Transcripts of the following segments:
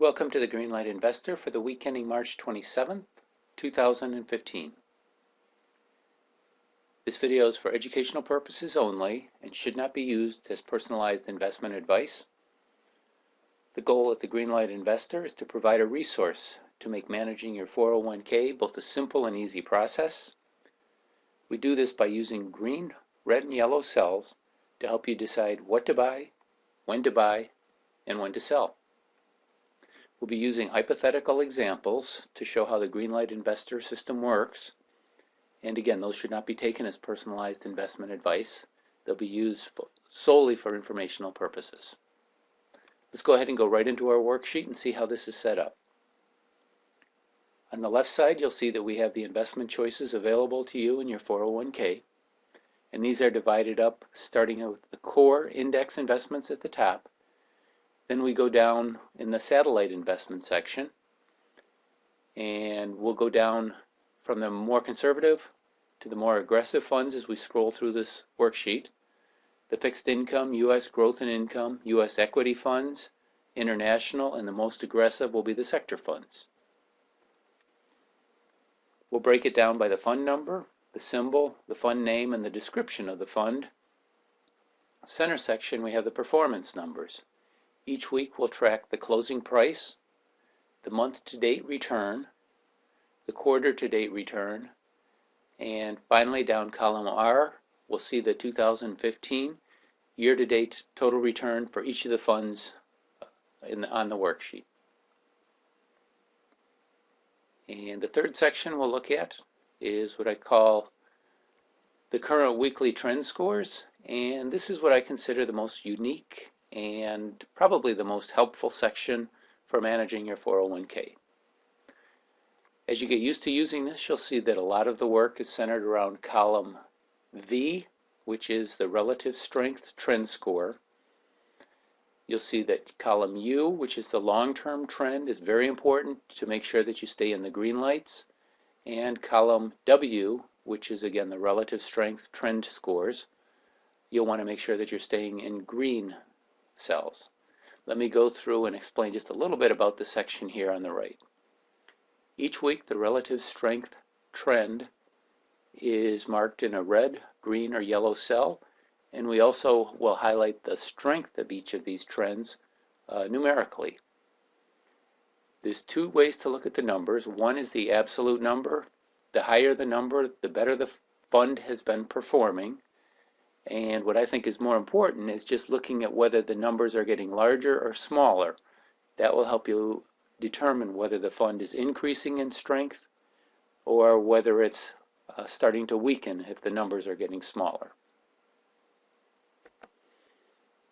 Welcome to the GreenLight Investor for the week ending March 27th, 2015. This video is for educational purposes only and should not be used as personalized investment advice. The goal of the GreenLight Investor is to provide a resource to make managing your 401k both a simple and easy process. We do this by using green, red, and yellow cells to help you decide what to buy, and when to sell. We'll be using hypothetical examples to show how the GreenLight Investor system works. And again, those should not be taken as personalized investment advice. They'll be used solely for informational purposes. Let's go ahead and go right into our worksheet and see how this is set up. On the left side, you'll see that we have the investment choices available to you in your 401k. And these are divided up starting with the core index investments at the top. Then we go down in the satellite investment section, and we'll go down from the more conservative to the more aggressive funds as we scroll through this worksheet. The fixed income, U.S. growth and income, U.S. equity funds, international, and the most aggressive will be the sector funds. We'll break it down by the fund number, the symbol, the fund name, and the description of the fund. Center section, we have the performance numbers. Each week we'll track the closing price, the month-to-date return, the quarter-to-date return, and finally down column R, we'll see the 2015 year-to-date total return for each of the funds on the worksheet. And the third section we'll look at is what I call the current weekly trend scores, and this is what I consider the most unique and probably the most helpful section for managing your 401k. As you get used to using this, you'll see that a lot of the work is centered around column V, which is the relative strength trend score. You'll see that column U, which is the long-term trend, is very important to make sure that you stay in the green lights. And column W, which is again the relative strength trend scores, you'll want to make sure that you're staying in green cells. Let me go through and explain just a little bit about the section here on the right. Each week the relative strength trend is marked in a red, green, or yellow cell, and we also will highlight the strength of each of these trends numerically. There's two ways to look at the numbers. One is the absolute number. The higher the number, the better the fund has been performing. And what I think is more important is just looking at whether the numbers are getting larger or smaller. That will help you determine whether the fund is increasing in strength or whether it's starting to weaken if the numbers are getting smaller.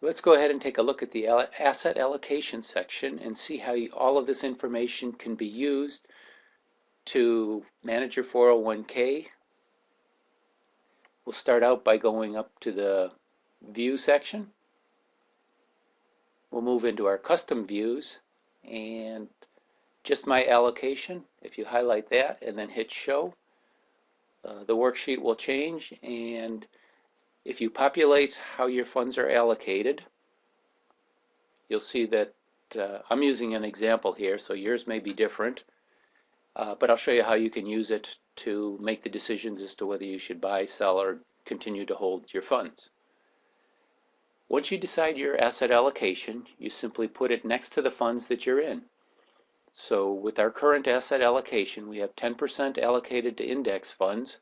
Let's go ahead and take a look at the asset allocation section and see how all of this information can be used to manage your 401k. We'll start out by going up to the View section. We'll move into our Custom Views and just my allocation. If you highlight that and then hit Show, the worksheet will change, and if you populate how your funds are allocated, you'll see that I'm using an example here, so yours may be different, but I'll show you how you can use it to make the decisions as to whether you should buy, sell, or continue to hold your funds. Once you decide your asset allocation, you simply put it next to the funds that you're in. So with our current asset allocation, we have 10% allocated to index funds.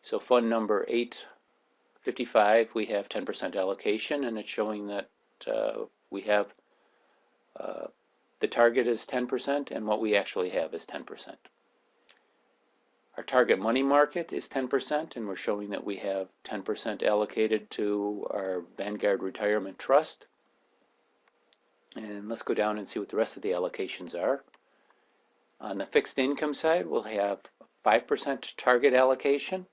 So fund number 855, we have 10% allocation, and it's showing that we have the target is 10% and what we actually have is 10%. Our target money market is 10%, and we're showing that we have 10% allocated to our Vanguard Retirement Trust. And let's go down and see what the rest of the allocations are. On the fixed income side, we'll have 5% target allocation,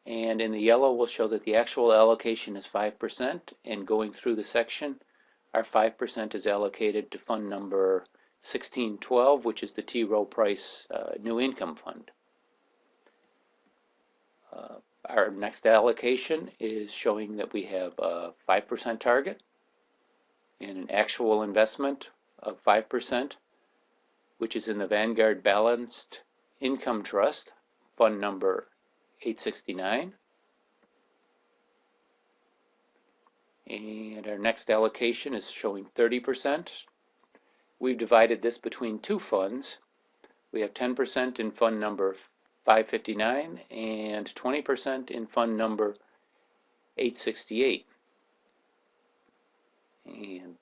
and in the yellow we'll show that the actual allocation is 5%, and going through the section, our 5% is allocated to fund number 1612, which is the T. Rowe Price New Income Fund. Our next allocation is showing that we have a 5% target and an actual investment of 5%. which is in the Vanguard Balanced Income Trust, fund number 869. And our next allocation is showing 30%. We've divided this between two funds. We have 10% in fund number 559 and 20% in fund number 868. And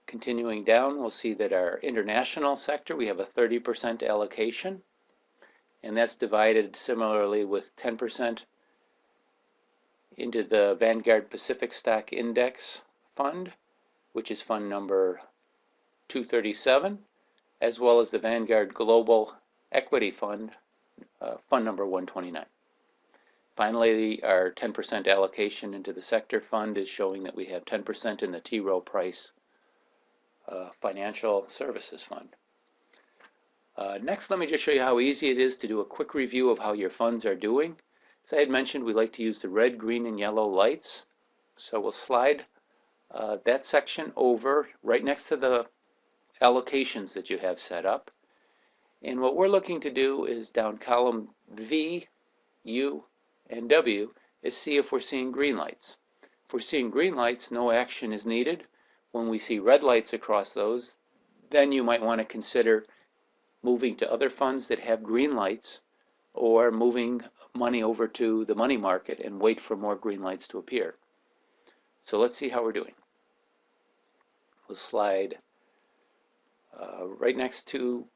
continuing down, we'll see that our international sector, we have a 30% allocation, and that's divided similarly with 10% into the Vanguard Pacific Stock Index Fund, which is fund number 237, as well as the Vanguard Global Equity Fund, fund number 129. Finally, our 10% allocation into the sector fund is showing that we have 10% in the T. Rowe Price Financial Services Fund. Next, let me just show you how easy it is to do a quick review of how your funds are doing. As I had mentioned, we like to use the red, green, and yellow lights. So we'll slide that section over right next to the allocations that you have set up. And what we're looking to do is down column V, U, and W is see if we're seeing green lights. If we're seeing green lights, no action is needed. When we see red lights across those, then you might want to consider moving to other funds that have green lights, or moving money over to the money market and wait for more green lights to appear. So let's see how we're doing. We'll slide right next to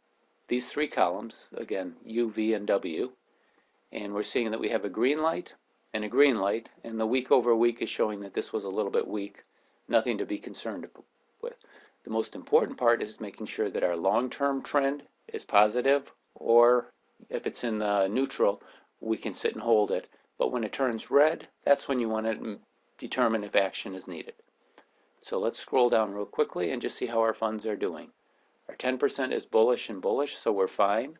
these three columns, again, U, V, and W, and we're seeing that we have a green light and a green light, and the week over week is showing that this was a little bit weak. Nothing to be concerned with. The most important part is making sure that our long-term trend is positive, or if it's in the neutral, we can sit and hold it. But when it turns red, that's when you want to determine if action is needed. So let's scroll down real quickly and just see how our funds are doing. Our 10% is bullish and bullish, so we're fine.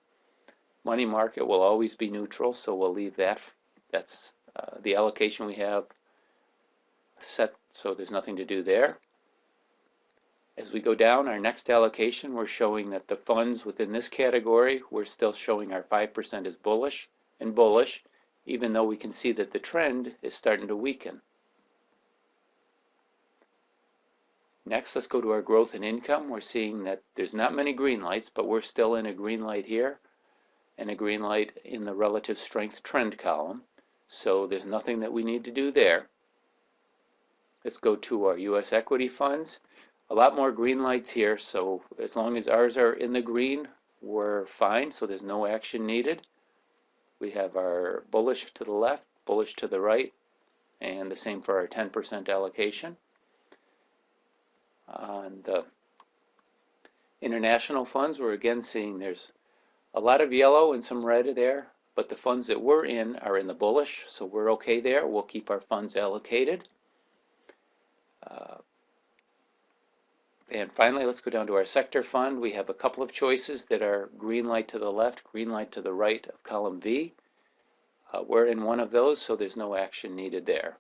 Money market will always be neutral, so we'll leave that. That's the allocation we have set, so there's nothing to do there. As we go down, our next allocation, we're showing that the funds within this category, we're still showing our 5% is bullish and bullish, even though we can see that the trend is starting to weaken. Next, let's go to our growth and income. We're seeing that there's not many green lights, but we're still in a green light here and a green light in the relative strength trend column. So there's nothing that we need to do there. Let's go to our U.S. equity funds. A lot more green lights here, so as long as ours are in the green, we're fine, so there's no action needed. We have our bullish to the left, bullish to the right, and the same for our 10% allocation. On the international funds, we're again seeing there's a lot of yellow and some red there, but the funds that we're in are in the bullish, so we're okay there. We'll keep our funds allocated. And finally, let's go down to our sector fund. We have a couple of choices that are green light to the left, green light to the right of column V. We're in one of those, so there's no action needed there.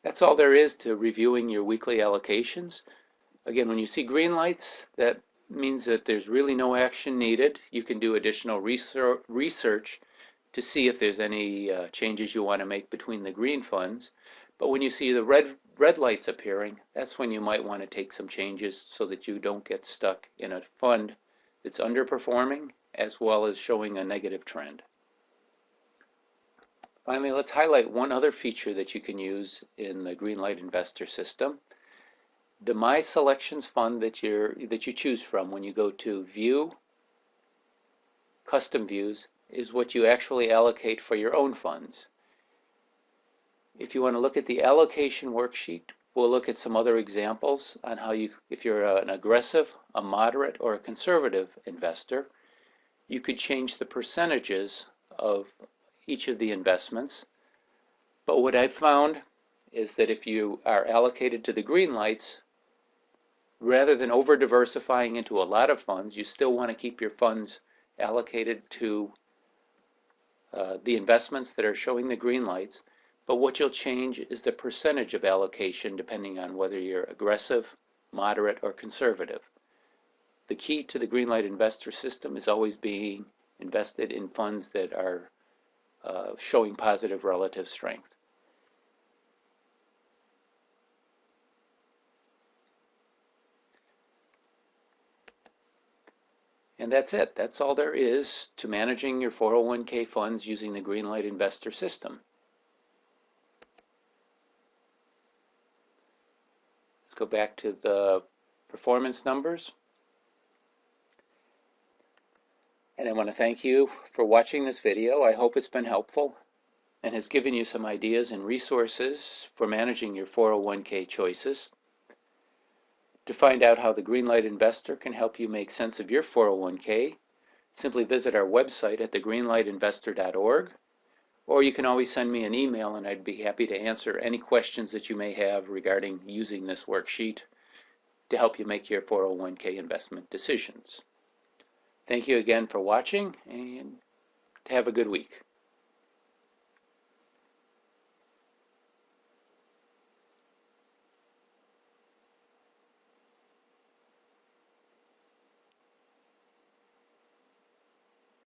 That's all there is to reviewing your weekly allocations. Again, when you see green lights, that means that there's really no action needed. You can do additional research to see if there's any changes you want to make between the green funds. But when you see the red lights appearing, that's when you might want to take some changes so that you don't get stuck in a fund that's underperforming as well as showing a negative trend. Finally, let's highlight one other feature that you can use in the GreenLight Investor system. The My Selections fund that you choose from when you go to View, Custom Views, is what you actually allocate for your own funds. If you want to look at the allocation worksheet, we'll look at some other examples on how if you're an aggressive, a moderate, or a conservative investor, you could change the percentages of each of the investments. But what I've found is that if you are allocated to the green lights, rather than over diversifying into a lot of funds, you still want to keep your funds allocated to the investments that are showing the green lights. But what you'll change is the percentage of allocation depending on whether you're aggressive, moderate, or conservative. The key to the GreenLight Investor system is always being invested in funds that are showing positive relative strength. And that's it. That's all there is to managing your 401k funds using the GreenLight Investor system. Let's go back to the performance numbers. And I want to thank you for watching this video. I hope it's been helpful and has given you some ideas and resources for managing your 401k choices. To find out how the GreenLight Investor can help you make sense of your 401k, simply visit our website at thegreenlightinvestor.org, or you can always send me an email and I'd be happy to answer any questions that you may have regarding using this worksheet to help you make your 401k investment decisions. Thank you again for watching and have a good week.